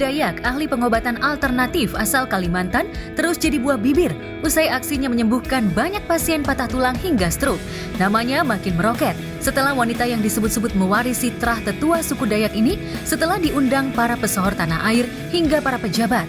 Dayak, ahli pengobatan alternatif asal Kalimantan, terus jadi buah bibir usai aksinya menyembuhkan banyak pasien patah tulang hingga stroke. Namanya makin meroket setelah wanita yang disebut-sebut mewarisi terah tetua suku Dayak ini setelah diundang para pesohor tanah air hingga para pejabat.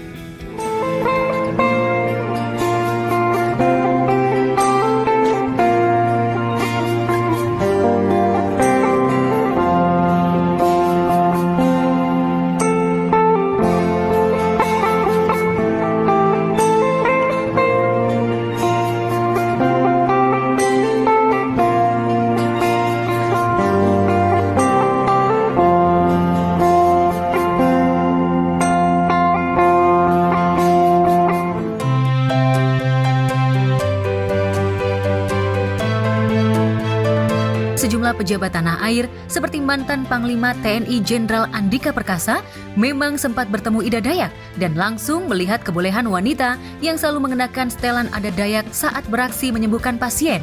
Sejumlah pejabat tanah air seperti mantan Panglima TNI Jenderal Andika Perkasa memang sempat bertemu Ida Dayak dan langsung melihat kebolehan wanita yang selalu mengenakan setelan adat Dayak saat beraksi menyembuhkan pasien.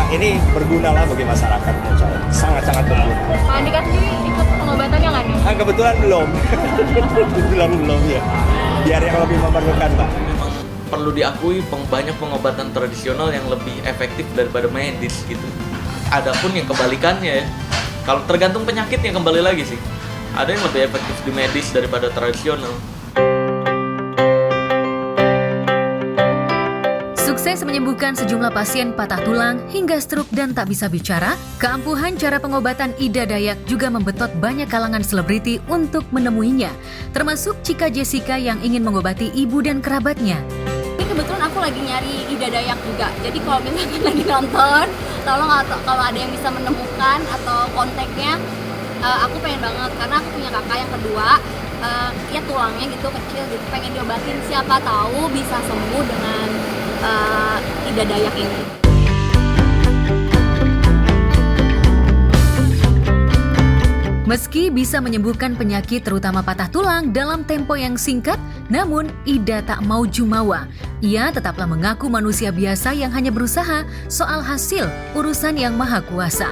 Ini berguna lah bagi masyarakat menurut saya. Sangat-sangat berguna. Pak Andika sendiri ikut pengobatannya nggak nih? Kebetulan belum. Kebetulan belum ya. Biar yang lebih memerlukan, Pak. Memang perlu diakui banyak pengobatan tradisional yang lebih efektif daripada medis gitu. Adapun yang kebalikannya ya. Kalau tergantung penyakitnya kembali lagi sih. Ada yang lebih efektif di medis daripada tradisional. Sukses menyembuhkan sejumlah pasien patah tulang hingga stroke dan tak bisa bicara, keampuhan cara pengobatan Ida Dayak juga membetot banyak kalangan selebriti untuk menemuinya, termasuk Cika Jessica yang ingin mengobati ibu dan kerabatnya. Ini kebetulan aku lagi nyari Ida Dayak juga, jadi kalau misalkan lagi nonton, tolong kalau ada yang bisa menemukan atau kontaknya, aku pengen banget karena aku punya kakak yang kedua, ya tulangnya gitu kecil gitu, pengen diobatin, siapa tahu bisa sembuh dengan Ida Dayak ini. Meski bisa menyembuhkan penyakit terutama patah tulang dalam tempo yang singkat, namun Ida tak mau jumawa. Ia tetaplah mengaku manusia biasa yang hanya berusaha soal hasil urusan yang maha kuasa.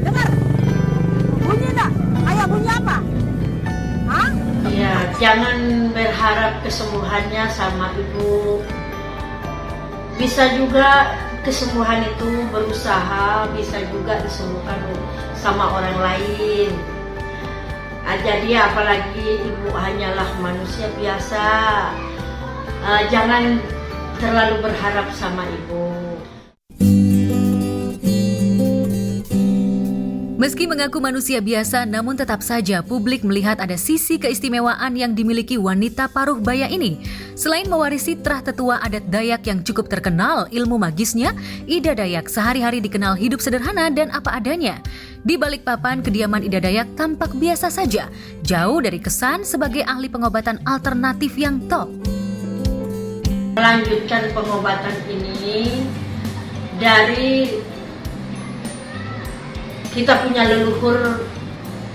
Dengar, bunyi enggak? Ayah bunyi apa? Hah? Ya, jangan berharap kesembuhannya sama ibu. Bisa juga kesembuhan itu berusaha, bisa juga disembuhkan sama orang lain. Jadi apalagi ibu hanyalah manusia biasa. Jangan terlalu berharap sama ibu. Meski mengaku manusia biasa, namun tetap saja publik melihat ada sisi keistimewaan yang dimiliki wanita paruh baya ini. Selain mewarisi terah tetua adat Dayak yang cukup terkenal ilmu magisnya, Ida Dayak sehari-hari dikenal hidup sederhana dan apa adanya. Di balik papan kediaman Ida Dayak tampak biasa saja, jauh dari kesan sebagai ahli pengobatan alternatif yang top. Melanjutkan pengobatan ini dari kita punya leluhur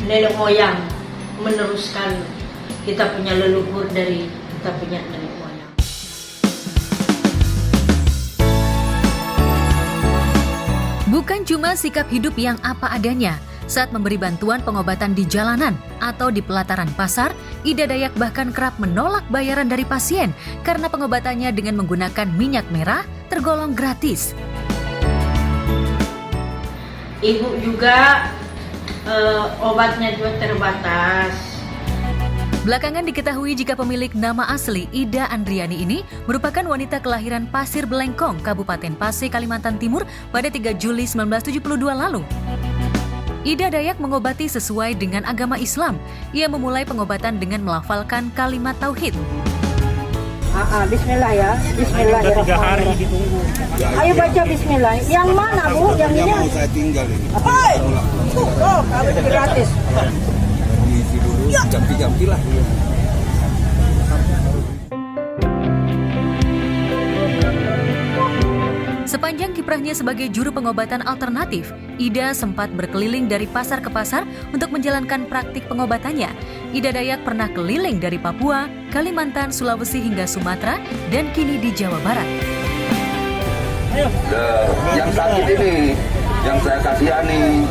nenek moyang, meneruskan kita punya leluhur dari kita punya nenek moyang. Bukan cuma sikap hidup yang apa adanya, saat memberi bantuan pengobatan di jalanan atau di pelataran pasar, Ida Dayak bahkan kerap menolak bayaran dari pasien karena pengobatannya dengan menggunakan minyak merah tergolong gratis. Ibu juga obatnya juga terbatas. Belakangan diketahui jika pemilik nama asli Ida Andriani ini merupakan wanita kelahiran Pasir Belengkong, Kabupaten Pasir, Kalimantan Timur pada 3 Juli 1972 lalu. Ida Dayak mengobati sesuai dengan agama Islam. Ia memulai pengobatan dengan melafalkan kalimat tauhid. Bismillah ya. Bismillahirrahmanirrahim. Ayo baca bismillah. Yang mana, Bu? Yang ini. Mau saya tinggal ini. Hei! Oh, kawin gratis. Diisi dulu, ganti-ganti lah. Sepanjang kiprahnya sebagai juru pengobatan alternatif, Ida sempat berkeliling dari pasar ke pasar untuk menjalankan praktik pengobatannya. Ida Dayak pernah keliling dari Papua, Kalimantan, Sulawesi hingga Sumatera, dan kini di Jawa Barat. Yang sakit ini, yang saya kasihani.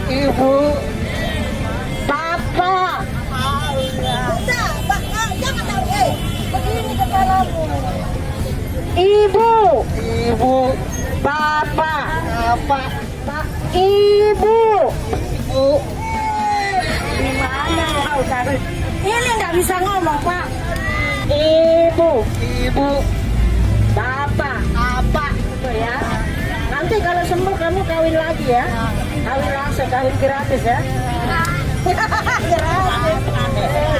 Ibu, Papa. Udah, jangan tahu. Begini kepalamu. Ibu, Papa, Ibu. Di mana kau cari? Ini nggak bisa ngomong, Pak. Ibu, Bapak, gitu ya. Nanti kalau sembuh kamu kawin lagi ya. Kawin langsung, kawin gratis ya.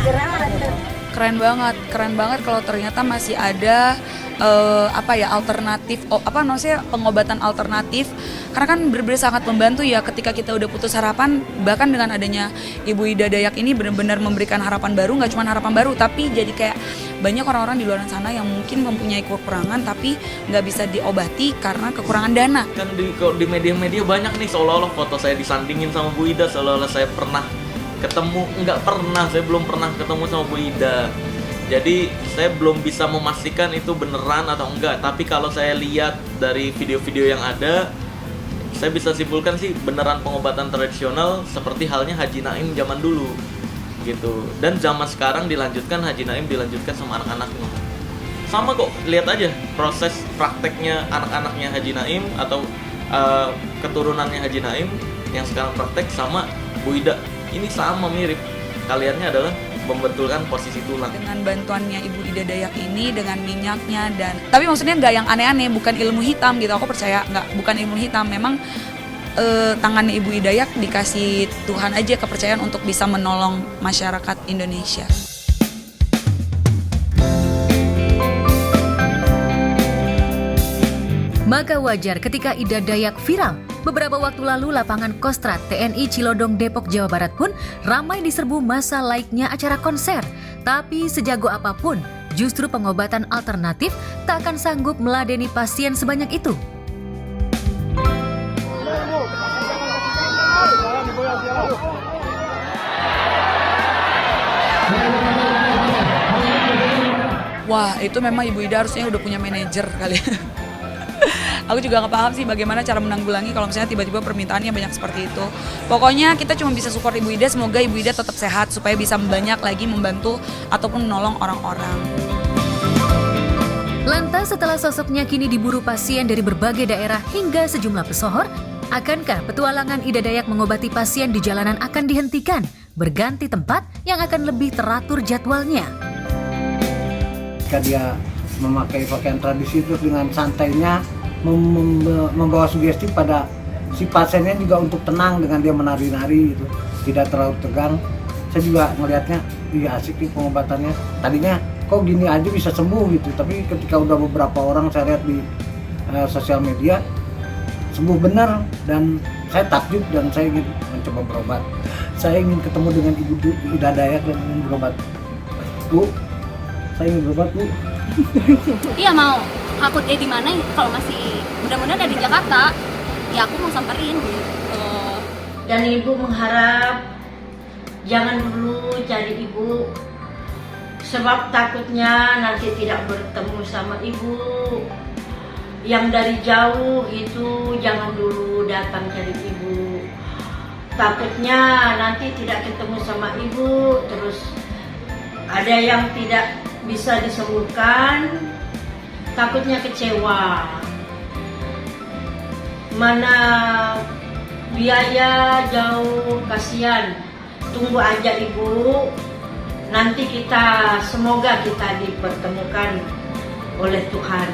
Gratis. Keren banget kalau ternyata masih ada alternatif, pengobatan alternatif, karena kan benar-benar sangat membantu ya ketika kita udah putus harapan. Bahkan dengan adanya Ibu Ida Dayak ini benar-benar memberikan harapan baru, nggak cuma harapan baru, tapi jadi kayak banyak orang-orang di luar sana yang mungkin mempunyai kekurangan tapi nggak bisa diobati karena kekurangan dana. Kan di media-media banyak nih seolah-olah foto saya disandingin sama Bu Ida, seolah-olah saya pernah ketemu. Nggak pernah, saya belum pernah ketemu sama Bu Ida. Jadi saya belum bisa memastikan itu beneran atau enggak. Tapi kalau saya lihat dari video-video yang ada, saya bisa simpulkan sih beneran pengobatan tradisional seperti halnya Haji Naim zaman dulu gitu. Dan zaman sekarang dilanjutkan, Haji Naim dilanjutkan sama anak-anaknya. Sama kok, lihat aja proses prakteknya anak-anaknya Haji Naim atau keturunannya Haji Naim yang sekarang praktek sama Bu Ida. Ini sama, mirip. Kaliannya adalah membetulkan posisi tulang. Dengan bantuannya Ibu Ida Dayak ini, dengan minyaknya tapi maksudnya nggak yang aneh-aneh, bukan ilmu hitam gitu. Aku percaya bukan ilmu hitam. Memang tangannya Ibu Ida Dayak dikasih Tuhan aja kepercayaan untuk bisa menolong masyarakat Indonesia. Maka wajar ketika Ida Dayak viral. Beberapa waktu lalu lapangan Kostrad TNI Cilodong Depok Jawa Barat pun ramai diserbu masa laiknya acara konser. Tapi sejago apapun, justru pengobatan alternatif tak akan sanggup meladeni pasien sebanyak itu. Wah, itu memang Ibu Ida harusnya udah punya manajer kali. Aku juga nggak paham sih bagaimana cara menanggulangi kalau misalnya tiba-tiba permintaannya banyak seperti itu. Pokoknya kita cuma bisa support Ibu Ida, semoga Ibu Ida tetap sehat supaya bisa banyak lagi membantu ataupun menolong orang-orang. Lantas setelah sosoknya kini diburu pasien dari berbagai daerah hingga sejumlah pesohor, akankah petualangan Ida Dayak mengobati pasien di jalanan akan dihentikan, berganti tempat yang akan lebih teratur jadwalnya? Jika dia memakai pakaian tradisi terus dengan santainya membawa sugesti pada si pasiennya juga untuk tenang dengan dia menari-nari gitu, tidak terlalu tegang. Saya juga ngelihatnya, iya asik nih pengobatannya. Tadinya kok gini aja bisa sembuh gitu, tapi ketika udah beberapa orang saya lihat di sosial media sembuh benar, dan saya takjub dan saya ingin mencoba berobat. Saya ingin ketemu dengan Ibu Ida Dayak dan ingin berobat. Bu, saya ingin berobat, Bu. Iya mau. Aku di mana kalau masih mudah-mudahan ada di Jakarta, ya aku mau samperin gitu. Dan Ibu mengharap jangan dulu cari Ibu, sebab takutnya nanti tidak bertemu sama Ibu. Yang dari jauh itu jangan dulu datang cari Ibu. Takutnya nanti tidak ketemu sama Ibu, terus ada yang tidak bisa disembuhkan, takutnya kecewa. Mana biaya jauh, kasihan. Tunggu aja Ibu, nanti semoga kita dipertemukan oleh Tuhan.